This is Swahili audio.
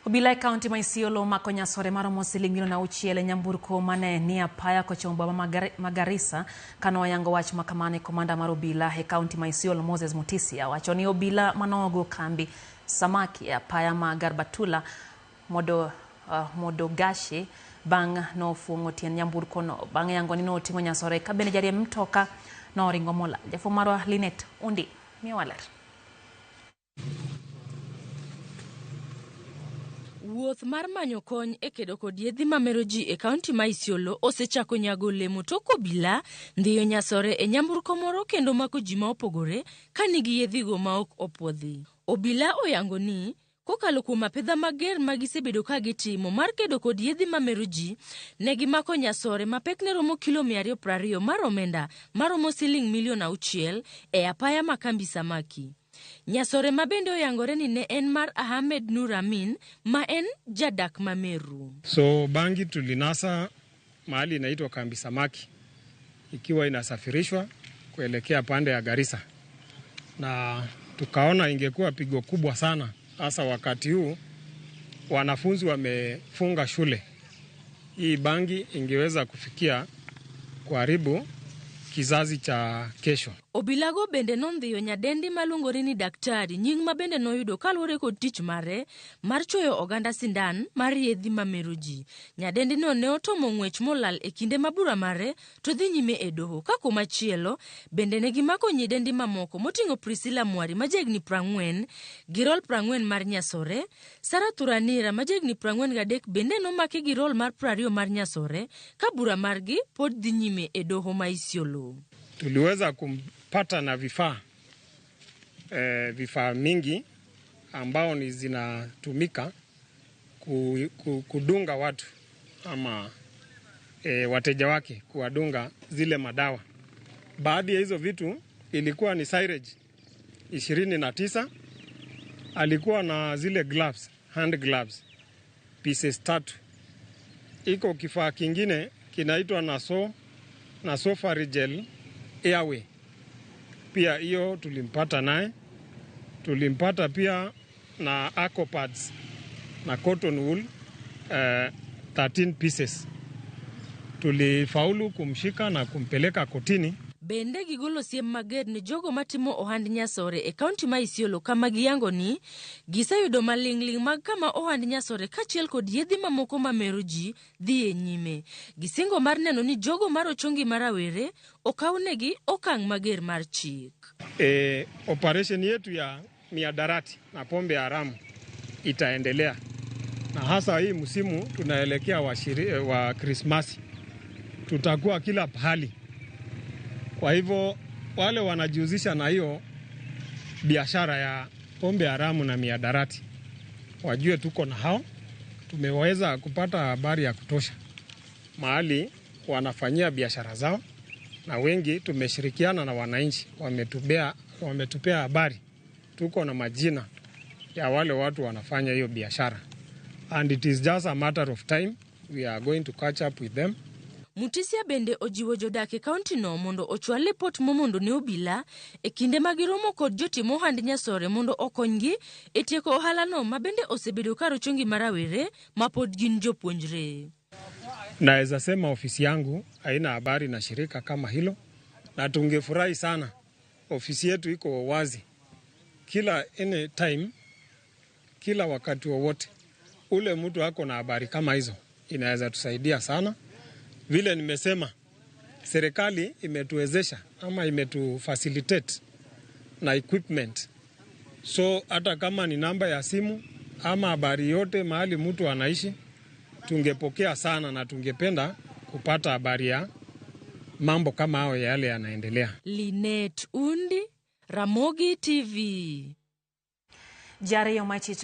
Obila County ma Isiolo mako nyasore maromo siling $100 nyamburko mane ni apaya kochomo boma ma Garissa kano oyango wach makamane. Komanda mar obila e County ma Isiolo Moses Mutisia wacho ni obila manogo kambi samaki e apaya ma Garbatula Modogashe bang' nofuong'o tien nyamburko no bang' yango ni noting'o nyasore ka bende jariemb mtoka no ringo mola. Jafwambo marwa Linet Undi miyo ler. Wuoth mar manyo kony e kedo kod yedhi mamero ji e kaunti ma Isiolo osechako nyago olemo tok obila ndhiyo nyasore e nyamburko moro kendo mako ji ma opogore ka nigi yedhigo ma ok opuodhi. Obila oyango ni kokalo kuom apedha mager ma gisebedo ka gitimo mar kedo kod yedhi mamero ji, ne gimako nyasore ma pekne romo kilo 220 mar omenda maromo siling $6,000,000 e apaya ma kambi samaki. Nyasore ma bende oyangore ni ne en mar Ahmed Nur Amin ma en jadak Mameru. So bangi tulinasa mahali inaitwa kambi samaki ikiwa inasafirishwa kuelekea pande ya Garissa, na tukaona ingekuwa pigo kubwa sana hasa wakati huu wanafunzi wamefunga shule. Hii bangi ingeweza kufikia kuharibu kizazi cha kesho. Obilago bende nondhiyo nyadendi maluongore ni daktari nying ma bende noyudo kaluwore kod tich mare mar choyo oganda sindan mar yedhi mamero ji. Nyadendi no ne otomo ng'wech molal e kinde mabura mare to dhi nyime e doho. Ka kumachielo bende ne gimako nyidendi mamoko moting'o Priscilla Mwari majegni 40, Girol 40 mar nyasore, Sara Turanira majegni 43 bende nomaki Girol mar 20 mar nyasore ka bura margi pod dhi nyime e doho ma Isiolo. Tuliweza kumpata na vifaa mingi ambao ni zinatumika kudunga watu ama wateja wake, kuwadunga zile madawa. Baadhi ya hizo vitu ilikuwa ni syringe 29, alikuwa na zile gloves, hand gloves pieces 3. Iko kifaa kingine kinaitwa Nasofarigel Airway. Pia hiyo tulimpata naye. Tulimpata pia na Acopads na cotton wool 13 pieces. Tulifaulu kumshika na kumpeleka kotini. Bende gigolo siem mager ni jogo matimo ohand nyasore e kaunti ma Isiolo kama giyango ni giseyudo malingling mag kama ohand nyasore kachiel kod yedhi mamoko mamero ji dhi e nyime. Gisingo mar neno ni jogo marochongi marawere okawnegi okang' mager mar chik. Operation yetu ya miadarati na pombe haramu itaendelea, na hasa hii msimu tunaelekea wa Krismasi, tutakuwa kila pahali. Kwa hivyo wale wanajihusisha na hiyo biashara ya pombe haramu na miadarati wajue tuko na hao. Tumeweza kupata habari ya kutosha mahali wanafanyia biashara zao, na wengi tumeshirikiana na wananchi, wametupea habari. Tuko na majina ya wale watu wanafanya hiyo biashara, and it is just a matter of time we are going to catch up with them. Mutisia bende ojiwo jodak e kaunti no mondo ochwal lipot momondo ne obila e kinde magiromo kod jotimo ohand nyasore mondo okonygi e tieko ohala no ma bende osebedo karochongi marawere ma pod gin jopuonjre. Naweza sema ofisi yangu haina habari na shirika kama hilo, na tungefurahi sana. Ofisi yetu iko wazi kila anytime, kila wakati wowote. Ule mtu ako na habari kama hizo inaweza tusaidia sana. Vile nimesema, serikali imetuwezesha ama imetufacilitate na equipment. So hata kama ni namba ya simu ama habari yote mahali mtu anaishi, tungepokea sana na tungependa kupata habari ya mambo kama hao yale yanaendelea. Linet Undi, Ramogi TV. Jare yo machi